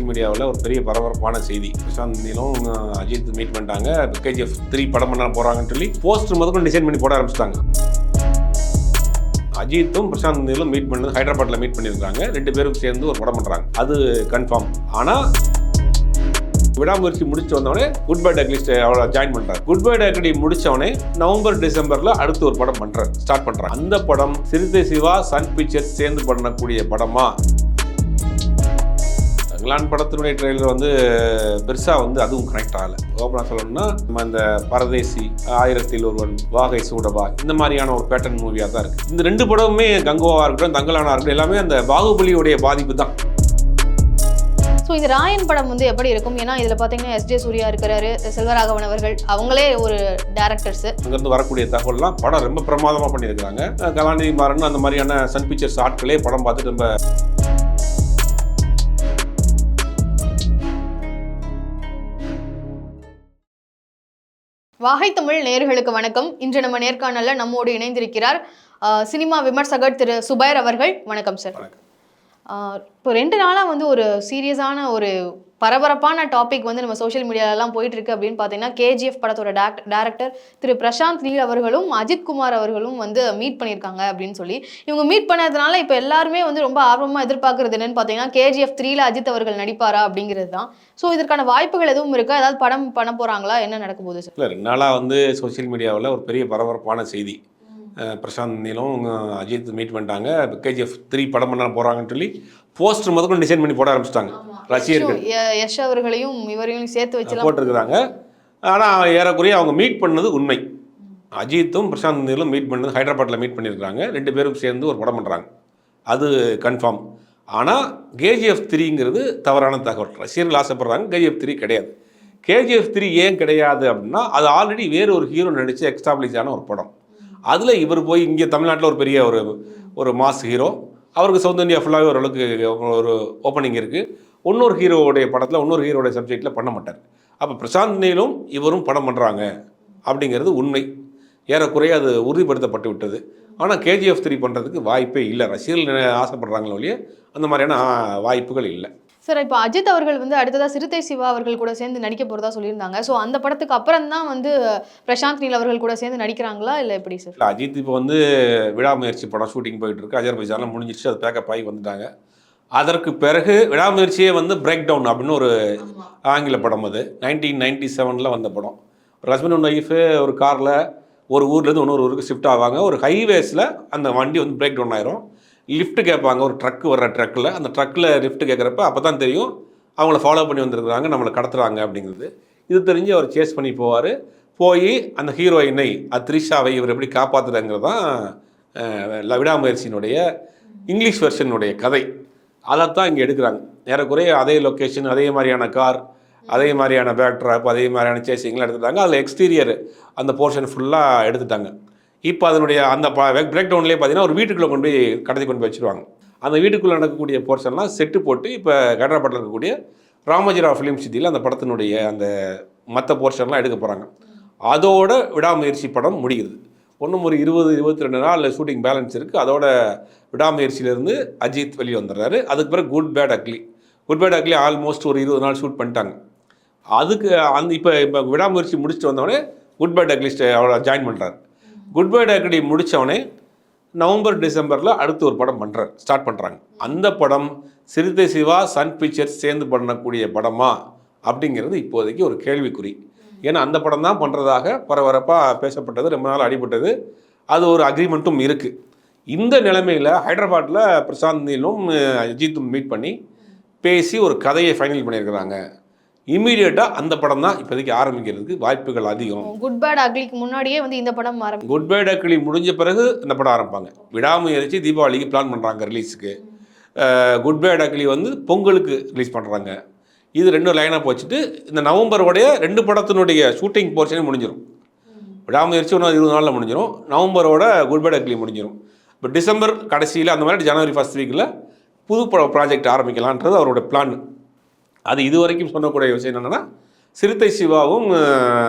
Social மீடியாவில் ஒரு பெரிய பரபரப்பான செய்தி. பிரசாந்த் நீலும் அஜித் மீட் பண்ணிட்டாங்க. கேஜிஎஃப் 3 படம் பண்ண போகிறாங்கன்னு சொல்லி போஸ்டர் முதல்ல டிசைன் பண்ணி போட ஆரம்பிச்சிட்டாங்க. அஜித்தும் பிரசாந்த் நீலும் மீட் பண்ணது ஹைதராபாத்தில் மீட் பண்ணியிருக்காங்க. 2 பேரும் சேர்ந்து ஒரு படம் பண்ணுறாங்க. அது கன்ஃபார்ம். ஆனால் விடாமுயற்சி முடிச்சு வந்தவொடனே குட் பை டக்லிஸ்ட் அவளை ஜாயின் பண்றாரு. குட் பை டக்லி முடிச்சவனே நவம்பர் டிசம்பர்ல அடுத்து ஒரு படம் ஸ்டார்ட் பண்றாங்க. அந்த படம் சிறுத்தை சிவா சன் பிக்சர்ஸ் சேர்ந்து பண்ணக்கூடிய படமா? இங்கிலாந்து படத்தினுடைய ட்ரெயிலர் வந்து பெருசா அதுவும் கனெக்ட் ஆகல. ஓப்பனா சொல்லணும்னா நம்ம இந்த பரதேசி, 1000ல் ஒருவன், வாகை சூடவா, இந்த மாதிரியான ஒரு பேட்டர்ன் மூவியா தான் இருக்கு. இந்த 2 படமுமே கங்கோவா இருக்கட்டும், தங்கலானா இருக்கட்டும், எல்லாமே அந்த பாகுபலியுடைய பாதிப்பு தான். ஸோ இந்த ராயன் படம் எப்படி இருக்கும்? ஏன்னா இதில் பார்த்தீங்கன்னா எஸ்ஜே சூர்யா இருக்கிறாரு, செல்வராகவன் அவர்கள், அவங்களே ஒரு டேரக்டர்ஸ். அங்கேருந்து வரக்கூடிய தகவல்லாம் படம் ரொம்ப பிரமாதமாக பண்ணியிருக்காங்க. கலாநிதி மாறன் அந்த மாதிரியான சன் பிக்சர்ஸ் ஆட்களே படம் பார்த்துட்டு ரொம்ப வாகை தமிழ் நேயர்களுக்கு வணக்கம். இன்று நம்ம நேர்காணலில் நம்மோடு இணைந்திருக்கிறார் சினிமா விமர்சகர் திரு சுபைர் அவர்கள். வணக்கம் சார். இப்போ 2 நாளாக ஒரு சீரியஸான ஒரு பரபரப்பான டாபிக் நம்ம சோஷியல் மீடியாலெலாம் போயிட்டு இருக்கு அப்படின்னு பார்த்தீங்கன்னா, கேஜிஎஃப் படத்தோட டேரக்டர் திரு பிரசாந்த் நீல் அவர்களும் அஜித் குமார் அவர்களும் மீட் பண்ணியிருக்காங்க அப்படின்னு சொல்லி. இவங்க மீட் பண்ணதுனால இப்போ எல்லாருமே ரொம்ப ஆர்வமாக எதிர்பார்க்கறது என்னன்னு பார்த்தீங்கன்னா, கேஜிஎஃப் 3ல அஜித் அவர்கள் நடிப்பாரா அப்படிங்கிறது தான். ஸோ இதற்கான வாய்ப்புகள் எதுவும் இருக்கா? ஏதாவது படம் பண்ண போகிறாங்களா? என்ன நடக்க போகுது சார்? இல்லை, 2 நாளாக சோஷியல் மீடியாவில் ஒரு பெரிய பரபரப்பான செய்தி. பிரசாந்த் நீலும் அஜித் மீட் பண்ணிட்டாங்க. கேஜிஎஃப் 3 படம் பண்ண போகிறாங்கன்னு சொல்லி போஸ்டர் முதல்ல டிசைன் பண்ணி போட ஆரம்பிச்சிட்டாங்க. ரசிகர்கள் யஷ் அவர்களையும் இவரையும் சேர்த்து வச்சு போட்டிருக்கிறாங்க. ஆனால் ஏறக்குறைய அவங்க மீட் பண்ணது உண்மை. அஜித்தும் பிரசாந்த் நீலும் மீட் பண்ணது ஹைதராபாத்தில் மீட் பண்ணியிருக்காங்க. 2 பேரும் சேர்ந்து ஒரு படம் பண்ணுறாங்க. அது கன்ஃபார்ம். ஆனால் கேஜிஎஃப் 3ங்கிறது தவறான தகவல். ரசிகர்கள் ஆசைப்படுறாங்க, கேஜிஎஃப் 3 கிடையாது. கேஜிஎஃப் 3 ஏன் கிடையாது அப்படின்னா, அது ஆல்ரெடி வேறு ஒரு ஹீரோ நடித்து எக்ஸ்டாப்ளிஷ் ஆன ஒரு படம். அதில் இவர் போய் இங்கே தமிழ்நாட்டில் ஒரு பெரிய ஒரு மாஸ் ஹீரோ, அவருக்கு சவுத் இந்தியா ஃபுல்லாகவே ஓரளவுக்கு ஒரு ஓப்பனிங் இருக்குது. இன்னொரு ஹீரோடைய படத்தில் இன்னொரு ஹீரோடைய சப்ஜெக்டில் பண்ண மாட்டார். அப்போ பிரசாந்த் நீலும் இவரும் படம் பண்ணுறாங்க அப்படிங்கிறது உண்மை. ஏறக்குறைய அது உறுதிப்படுத்தப்பட்டு விட்டது. ஆனால் கேஜிஎஃப் 3 பண்ணுறதுக்கு வாய்ப்பே இல்லை. ரசிகர்கள் ஆசைப்படுறாங்களோ இல்லையா, அந்த மாதிரியான வாய்ப்புகள் இல்லை. சார், இப்போ அஜித் அவர்கள் அடுத்ததாக சிறுத்தை சிவா அவர்கள் கூட சேர்ந்து நடிக்க போகிறதா சொல்லியிருந்தாங்க. ஸோ அந்த படத்துக்கு அப்புறம் தான் பிரசாந்த் நீல் அவர்கள் கூட சேர்ந்து நடிக்கிறாங்களா இல்லை எப்படி சார்? அஜித் இப்போ விடாமுயற்சி படம் ஷூட்டிங் போயிட்டு இருக்கு. அஜர்பைஜான்லாம் முடிஞ்சிச்சு, அது பேக்கப் ஆகி வந்துட்டாங்க. அதற்கு பிறகு விடாமுயற்சியே பிரேக் டவுன் அப்படின்னு ஒரு ஆங்கில படம். அது 1997 வந்த படம். ஒரு ஹஸ்பண்ட் அண்ட் ஒய்ஃபு ஒரு காரில் ஒரு ஊர்லேருந்து இன்னொரு ஊருக்கு ஷிஃப்ட் ஆவாங்க. ஒரு ஹைவேஸில் அந்த வண்டி பிரேக் டவுன் ஆயிரும். லிஃப்ட் கேட்பாங்க. ஒரு ட்ரக்கு வர்ற ட்ரக்கில், அந்த ட்ரக்கில் லிஃப்ட் கேட்குறப்ப அப்போ தான் தெரியும் அவங்கள ஃபாலோ பண்ணி வந்துருக்குறாங்க, நம்மளை கடத்துறாங்க அப்படிங்கிறது. இது தெரிஞ்சு அவர் சேஸ் பண்ணி போய் அந்த ஹீரோயினை த்ரிஷாவை இவர் எப்படி காப்பாற்றுறாங்கிறது தான் விடாமுயற்சியினுடைய இங்கிலீஷ் வெர்ஷனுடைய கதை. அதைத்தான் இங்கே எடுக்கிறாங்க. ஏறக்குறைய அதே லொக்கேஷன், அதே மாதிரியான கார், அதே மாதிரியான பேக் ட்ராப், அதே மாதிரியான சேசிங்லாம் எடுத்துட்டாங்க. அதில் எக்ஸ்டீரியர் அந்த போர்ஷன் ஃபுல்லாக எடுத்துட்டாங்க. இப்போ அதனுடைய அந்த பிரேக் டவுன்லேயே பார்த்தீங்கன்னா ஒரு வீட்டுக்குள்ளே கொண்டு போய் கடத்தி கொண்டு போய் வச்சுருவாங்க. அந்த வீட்டுக்குள்ளே நடக்கக்கூடிய போர்ஷன்லாம் செட்டு போட்டு இப்போ ஹைதராபாத்தில் இருக்கக்கூடிய ராமோஜிராவ் ஃபிலிம் சிட்டியில் அந்த படத்தினுடைய அந்த மற்ற போர்ஷன்லாம் எடுக்க போகிறாங்க. அதோட விடாமுயற்சி படம் முடியுது. ஒன்றும் ஒரு 20-22 நாள் ஷூட்டிங் பேலன்ஸ் இருக்குது. அதோட விடாமுயற்சியிலேருந்து அஜித் வெளியே வந்துடுறாரு. அதுக்கு பிறகு குட் பேட் அக்லி ஆல்மோஸ்ட் ஒரு 20 நாள் ஷூட் பண்ணிட்டாங்க. அதுக்கு இப்போ விடாமுயற்சி முடிச்சுட்டு வந்தவொடனே குட் பேட் அக்லி அவளை ஜாயின் பண்ணுறாரு. குட் பை டக்லி முடித்தவொடனே நவம்பர் டிசம்பரில் அடுத்து ஒரு படம் ஸ்டார்ட் பண்ணுறாங்க. அந்த படம் சிறுத்தை சிவா சன் பிக்சர்ஸ் சேர்ந்து பண்ணக்கூடிய படமா அப்படிங்கிறது இப்போதைக்கு ஒரு கேள்விக்குறி. ஏன்னா அந்த படம் தான் பண்ணுறதாக பரபரப்பாக பேசப்பட்டது, ரொம்ப நாள் அடிபட்டது. அது ஒரு அக்ரிமெண்ட்டும் இருக்குது. இந்த நிலைமையில் ஹைதராபாத்தில் பிரசாந்த் நீலும் அஜித்தும் மீட் பண்ணி பேசி ஒரு கதையை ஃபைனல் பண்ணியிருக்கிறாங்க. இமீடியட்டாக அந்த படம் தான் இப்போதைக்கு ஆரம்பிக்கிறதுக்கு வாய்ப்புகள் அதிகம். குட் பேட் அக்லிக்கு முன்னாடியே இந்த படம் குட் பேட் அக்லி முடிஞ்ச பிறகு இந்த படம் ஆரம்பிப்பாங்க. விடாமுயற்சி தீபாவளிக்கு பிளான் பண்ணுறாங்க ரிலீஸுக்கு. குட் பேட் அக்லி பொங்கலுக்கு ரிலீஸ் பண்ணுறாங்க. இது 2 லைனாக வச்சுட்டு இந்த நவம்பரோடைய 2 படத்தினுடைய ஷூட்டிங் போர்ஷனே முடிஞ்சிடும். விடாமுயற்சி ஒன்று 20 நாளில் முடிஞ்சிடும். நவம்பரோட குட் பேட் அக்லி முடிஞ்சிடும். இப்போ டிசம்பர் கடைசியில் அந்த மாதிரி ஜனவரி ஃபர்ஸ்ட் வீக்கில் புது ப்ராஜெக்ட் ஆரம்பிக்கலான்றது அவரோட பிளான். அது இதுவரைக்கும் சொல்லக்கூடிய விஷயம் என்னென்னா, சிறுத்தை சிவாவும்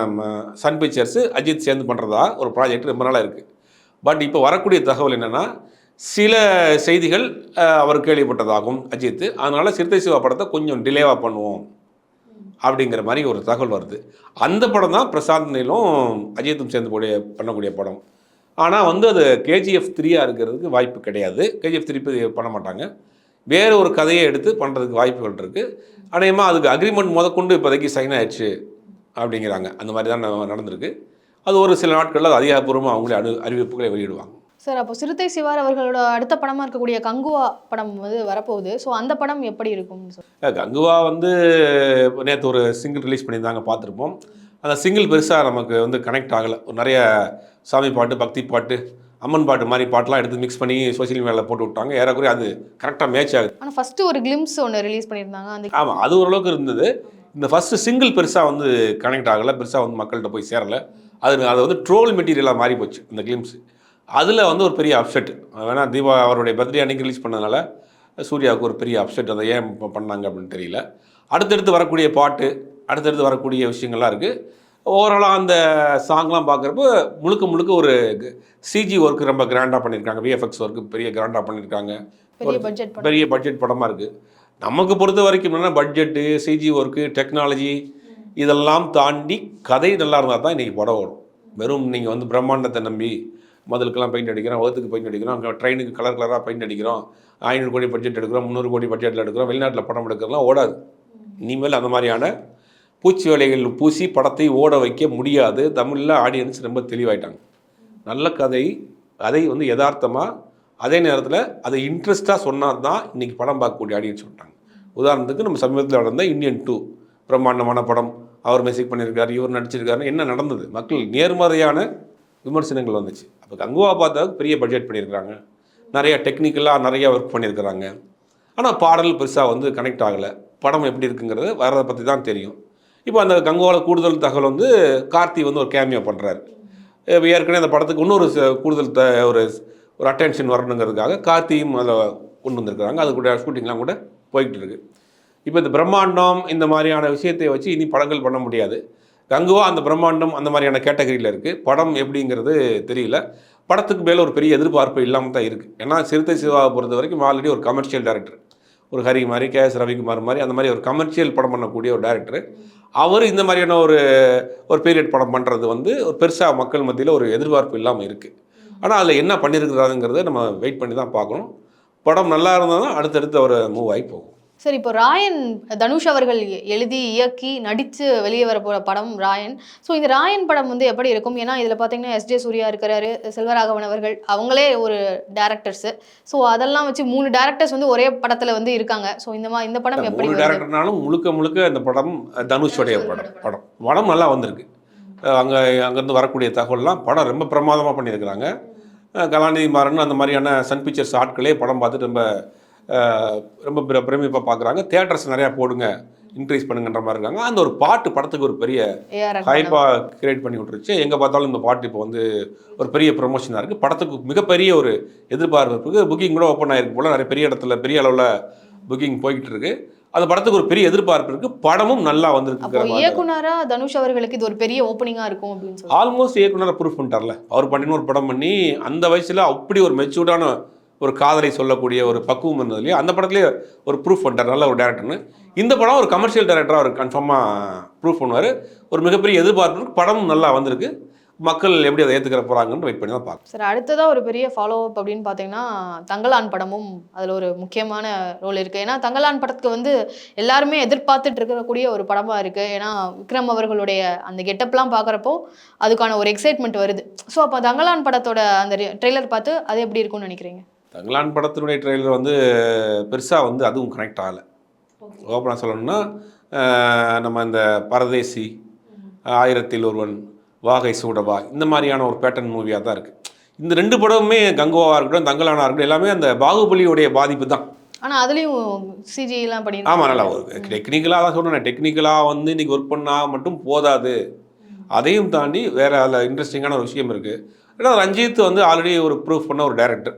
சன் பிக்சர்ஸு அஜித் சேர்ந்து பண்ணுறதா ஒரு ப்ராஜெக்ட் ரொம்ப நாளாக இருக்குது. பட் இப்போ வரக்கூடிய தகவல் என்னென்னா, சில செய்திகள் அவர் கேள்விப்பட்டதாகவும் அஜித், அதனால் சிறுத்தை சிவா படத்தை கொஞ்சம் டிலேவாக பண்ணுவோம் அப்படிங்கிற மாதிரி ஒரு தகவல் வருது. அந்த படம் தான் பிரசாந்த் நீலும் அஜித்தும் சேர்ந்து பண்ணக்கூடிய படம். ஆனால் வந்து அது கேஜிஎஃப் 3 இருக்கிறதுக்கு வாய்ப்பு கிடையாது. கேஜிஎஃப் 3 பண்ண மாட்டாங்க. வேறு ஒரு கதையை எடுத்து பண்ணுறதுக்கு வாய்ப்புகள் இருக்குது. அநேகமாக அதுக்கு அக்ரிமெண்ட் முதற்கொண்டு இப்போதைக்கு சைன் ஆயிடுச்சு அப்படிங்கிறாங்க. அந்த மாதிரி தான் நடந்திருக்கு. அது ஒரு சில நாட்களில் அது அதிகாரப்பூர்வமாக அவங்களே அறிவிப்புகளை வெளியிடுவாங்க. சார், அப்போ சிறுத்தை சிவார் அவர்களோட அடுத்த படமாக இருக்கக்கூடிய கங்குவா படம் வந்து வரப்போகுது. ஸோ அந்த படம் எப்படி இருக்கும்னு சார்? கங்குவா வந்து நேற்று ஒரு சிங்கிள் ரிலீஸ் பண்ணியிருந்தாங்க, பார்த்துருப்போம். அந்த சிங்கிள் பெருசாக நமக்கு வந்து கனெக்ட் ஆகலை. ஒரு நிறைய சாமி பாட்டு, பக்தி பாட்டு, அம்மன் பாட்டு மாதிரி பாட்டெலாம் எடுத்து மிக்ஸ் பண்ணி சோஷியல் மீடியாவில் போட்டு விட்டாங்க. ஏறக்குறைய அது கரெக்டாக மேட்ச் ஆகுது. ஆனால் ஃபஸ்ட்டு ஒரு கிளிம்ஸ் ஒன்று ரிலீஸ் பண்ணியிருந்தாங்க. அந்த ஆமாம், அது ஓரளவுக்கு இருந்தது. இந்த ஃபஸ்ட்டு சிங்கிள் பெருசாக வந்து கனெக்ட் ஆகலை, பெருசாக வந்து மக்கள்கிட்ட போய் சேரலை. அது வந்து ட்ரோல் மெட்டீரியலாக மாறி போச்சு இந்த கிளிம்ஸ். அதில் வந்து ஒரு பெரிய அப்செட். வேணால் தீபா அவருடைய பர்த்டே அன்றைக்கி ரிலீஸ் பண்ணதுனால சூர்யாவுக்கு ஒரு பெரிய அப்செட். அதை ஏன் பண்ணாங்க அப்படின்னு தெரியல. அடுத்தடுத்து வரக்கூடிய பாட்டு, அடுத்தடுத்து வரக்கூடிய விஷயங்கள்லாம் இருக்குது. ஓவராலாக அந்த சாங்லாம் பார்க்குறப்போ முழுக்க ஒரு சிஜி ஒர்க்கு ரொம்ப கிராண்டாக பண்ணியிருக்காங்க. விஎஃப்எக்ஸ் ஒர்க்கு பெரிய கிராண்டாக பண்ணியிருக்காங்க. பெரிய பட்ஜெட் படமாக இருக்குது. நமக்கு பொறுத்த வரைக்கும் என்னென்னா பட்ஜெட்டு, சிஜி ஒர்க்கு, டெக்னாலஜி இதெல்லாம் தாண்டி கதை நல்லா இருந்தால் தான் இன்றைக்கி படம் வரும். வெறும் நீங்கள் வந்து பிரம்மாண்டத்தை நம்பி முதலுக்கெல்லாம் பெயிண்ட் அடிக்கிறோம், வகுத்துக்கு பெயிண்ட் அடிக்கிறோம், அங்கே ட்ரெயினுக்கு கலராக பெயிண்ட் அடிக்கிறோம், 500 கோடி பட்ஜெட் எடுக்கிறோம், 300 கோடி பட்ஜெட்டில் எடுக்கிறோம், வெளிநாட்டில் படம் எடுக்கிறதுலாம் ஓடாது. இனிமேல் அந்த மாதிரியான பூச்சி வேலைகள் பூசி படத்தை ஓட வைக்க முடியாது. தமிழில் ஆடியன்ஸ் ரொம்ப தெளிவாயிட்டாங்க. நல்ல கதை, அதை வந்து யதார்த்தமாக, அதே நேரத்தில் அதை இன்ட்ரெஸ்ட்டாக சொன்னால் தான் இன்றைக்கி படம் பார்க்கக்கூடிய ஆடியன்ஸ் சொல்லிட்டாங்க. உதாரணத்துக்கு நம்ம சமீபத்தில் நடந்த இந்தியன் 2 பிரம்மாண்டமான படம். அவர் மியூசிக் பண்ணியிருக்காரு, இவர் நடிச்சிருக்காருன்னு என்ன நடந்தது? மக்கள் நேர்மறையான விமர்சனங்கள் வந்துச்சு. அப்போ கங்குவா பார்த்தாவுக்கு பெரிய பட்ஜெட் பண்ணியிருக்கிறாங்க, நிறைய டெக்னிக்கலாக நிறையா ஒர்க் பண்ணியிருக்கிறாங்க. ஆனால் பாடல் பெருசாக வந்து கனெக்ட் ஆகலை. படம் எப்படி இருக்குங்கிறது வரதை பற்றி தான் தெரியும். இப்போ அந்த கங்குவாவில் கூடுதல் தகவல் வந்து கார்த்தி வந்து ஒரு கேமியோ பண்ணுறாரு. ஏற்கனவே அந்த படத்துக்கு இன்னொரு கூடுதல் ஒரு அட்டென்ஷன் வரணுங்கிறதுக்காக கார்த்தியும் அதில் கொண்டு வந்திருக்கிறாங்க. அது கூட ஷூட்டிங்லாம் கூட போய்கிட்டு இருக்குது. இப்போ இந்த பிரம்மாண்டம் இந்த மாதிரியான விஷயத்தை வச்சு இனி படங்கள் பண்ண முடியாது. கங்குவா அந்த பிரம்மாண்டம் அந்த மாதிரியான கேட்டகரியில் இருக்குது. படம் எப்படிங்கிறது தெரியல. படத்துக்கு மேலே ஒரு பெரிய எதிர்பார்ப்பு இல்லாமல் தான் இருக்குது. ஏன்னா சிறுத்தை சிவாவை பொறுத்த வரைக்கும் ஆல்ரெடி ஒரு கமர்ஷியல் டைரக்டர், ஒரு ஹரி மாதிரி, கேஎஸ் ரவிக்குமார் மாதிரி அந்த மாதிரி ஒரு கமர்ஷியல் படம் பண்ணக்கூடிய ஒரு டைரக்டர். அவர் இந்த மாதிரியான ஒரு பீரியட் படம் பண்ணுறது வந்து ஒரு பெருசாக மக்கள் மத்தியில் ஒரு எதிர்பார்ப்பு இல்லாமல் இருக்குது. ஆனால் அதில் என்ன பண்ணியிருக்கிறாருங்கிறத நம்ம வெயிட் பண்ணி தான் பார்க்கணும். படம் நல்லா இருந்தால் தான் அடுத்தடுத்து அவர் மூவ் ஆகி போகும். சரி, இப்போ ராயன் தனுஷ் அவர்கள் எழுதி இயக்கி நடித்து வெளியே வர போகிற படம் ராயன். ஸோ இந்த ராயன் படம் வந்து எப்படி இருக்கும்? ஏன்னா இதில் பார்த்தீங்கன்னா எஸ்ஜே சூர்யா இருக்கிறாரு, செல்வராகவன் அவர்கள், அவங்களே ஒரு டேரக்டர்ஸு. ஸோ அதெல்லாம் வச்சு 3 டேரக்டர்ஸ் வந்து ஒரே படத்தில் வந்து இருக்காங்க. ஸோ இந்த படம் எப்படி? 3 டேரக்டர்னாலும் முழுக்க அந்த படம் தனுஷோடைய படம் நல்லா வந்திருக்கு. அங்கேருந்து வரக்கூடிய தகவல்லாம் படம் ரொம்ப பிரமாதமாக பண்ணியிருக்கிறாங்க. கலாநிதி மாறன் அந்த மாதிரியான சன் பிக்சர்ஸ் ஆட்களே படம் பார்த்துட்டு ரொம்ப பிரமிப்பாக பார்க்குறாங்க. தியேட்டர்ஸ் நிறையா போடுங்க, இன்க்ரீஸ் பண்ணுங்கன்ற மாதிரி இருக்காங்க. அந்த ஒரு பாட்டு படத்துக்கு ஒரு பெரிய ஹைப்பாக கிரியேட் பண்ணி விட்டுருச்சு. எங்கே பார்த்தாலும் இந்த பாட்டு இப்போ வந்து ஒரு பெரிய ப்ரொமோஷனாக இருக்குது. படத்துக்கு மிகப்பெரிய ஒரு எதிர்பார்ப்பு இருக்குது. புக்கிங் கூட ஓப்பன் ஆகிருக்கு போல், நிறைய பெரிய இடத்துல பெரிய அளவில் புக்கிங் போய்கிட்டு இருக்கு. அந்த படத்துக்கு ஒரு பெரிய எதிர்பார்ப்பு இருக்குது. படமும் நல்லா வந்திருக்கு. இயக்குனரா தனுஷ் அவர்களுக்கு இது ஒரு பெரிய ஓப்பனிங்காக இருக்கும் அப்படின்னு சொல்லி ஆல்மோஸ்ட் இயக்குனரை ப்ரூஃப் பண்ணிட்டார்ல. அவர் பண்ணின ஒரு படம் பண்ணி அந்த வயசில் அப்படி ஒரு மெச்சூர்டான ஒரு காதலை சொல்லக்கூடிய ஒரு பக்குவம் இருந்ததுலையே அந்த படத்துலேயே ஒரு ப்ரூஃப் பண்ணிட்டார், நல்ல ஒரு டேரக்டர்னு. இந்த படம் ஒரு கமர்ஷியல் டேரக்டராக அவர் கன்ஃபார்மாக ப்ரூஃப் பண்ணுவார். ஒரு மிகப்பெரிய எதிர்பார்ப்பு, படமும் நல்லா வந்திருக்கு. மக்கள் எப்படி அதை ஏற்றுக்கிற போகிறாங்கன்னு வெயிட் பண்ணி தான் பார்க்கணும். சார், அடுத்ததாக ஒரு பெரிய ஃபாலோ அப் அப்படின்னு பார்த்தீங்கன்னா தங்கலான் படமும் அதில் ஒரு முக்கியமான ரோல் இருக்குது. ஏன்னா தங்கலான் படத்துக்கு வந்து எல்லாருமே எதிர்பார்த்துட்டு இருக்கக்கூடிய ஒரு படமாக இருக்குது. ஏன்னா விக்ரம் அவர்களுடைய அந்த கெட்டப்லாம் பார்க்குறப்போ அதுக்கான ஒரு எக்ஸைட்மெண்ட் வருது. ஸோ அப்போ தங்கலான் படத்தோட அந்த ட்ரெய்லர் பார்த்து அது எப்படி இருக்கும்னு நினைக்கிறீங்க? தங்கலான் படத்தினுடைய ட்ரெய்லர் வந்து பெருசாக வந்து அதுவும் கனெக்ட் ஆகலை. ஓப்பனாக சொல்லணும்னா நம்ம இந்த பரதேசி, 1000ல் ஒருவன், வாகை சூடவா இந்த மாதிரியான ஒரு பேட்டர்ன் மூவியாக தான் இருக்குது. இந்த 2 படமுமே கங்குவாவாக இருக்கட்டும், தங்கலானாக இருக்கட்டும், எல்லாமே அந்த பாகுபலியோடைய பாதிப்பு தான். ஆனால் அதுலேயும் சிஜிலாம் பண்ணி ஆமாம், நல்லா ஒரு டெக்னிக்கலாக தான் சொல்கிறேன். டெக்னிக்கலாக வந்து இன்றைக்கி ஒர்க் பண்ணால் மட்டும் போதாது, அதையும் தாண்டி வேறு அதில் இன்ட்ரெஸ்டிங்கான ஒரு விஷயம் இருக்குது. ஏன்னா ரஞ்சித் வந்து ஆல்ரெடி ஒரு ப்ரூஃப் பண்ண ஒரு டைரக்டர்.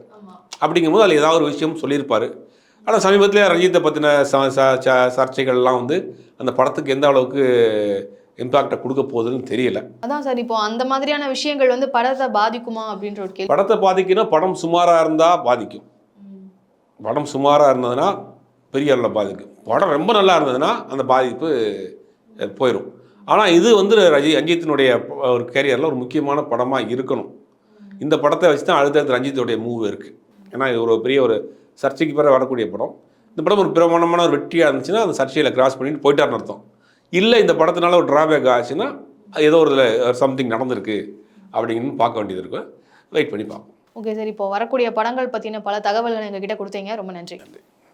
அப்படிங்கும்போது அதில் ஏதாவது ஒரு விஷயம் சொல்லியிருப்பார். ஆனால் சமீபத்தில் ரஞ்சித்தை பற்றின சர்ச்சைகள்லாம் வந்து அந்த படத்துக்கு எந்த அளவுக்கு இம்பாக்டை கொடுக்க போகுதுன்னு தெரியல. அதான் சார், இப்போ அந்த மாதிரியான விஷயங்கள் வந்து படத்தை பாதிக்குமா அப்படின்ற ஒரு கேள்வி. படத்தை பாதிக்குன்னா படம் சுமாராக இருந்தால் பாதிக்கும். படம் சுமாராக இருந்ததுன்னா பெரிய அளவில் பாதிக்கும். படம் ரொம்ப நல்லா இருந்ததுன்னா அந்த பாதிப்பு போயிடும். ஆனால் இது வந்து ரஞ்சித்தினுடைய ஒரு கேரியரில் ஒரு முக்கியமான படமாக இருக்கணும். இந்த படத்தை வச்சு தான் அடுத்தடுத்து ரஞ்சித்துடைய மூவ் இருக்குது. ஏன்னா இது ஒரு பெரிய ஒரு சர்ச்சைக்கு பிறகு வரக்கூடிய படம். இந்த படம் ஒரு பிரமாணமான ஒரு வெற்றியாக இருந்துச்சுன்னா அந்த சர்ச்சையில் கிராஸ் பண்ணிட்டு போயிட்டார்னு அர்த்தம். இல்லை இந்த படத்தினால ஒரு டிராபேக் ஆச்சுன்னா ஏதோ ஒரு இதில் சம்திங் நடந்திருக்கு அப்படின்னு பார்க்க வேண்டியது இருக்கும். வெயிட் பண்ணி பார்ப்போம். ஓகே சார், இப்போ வரக்கூடிய படங்கள் பற்றின பல தகவல்கள் எங்ககிட்ட கொடுத்தீங்க. ரொம்ப நன்றி.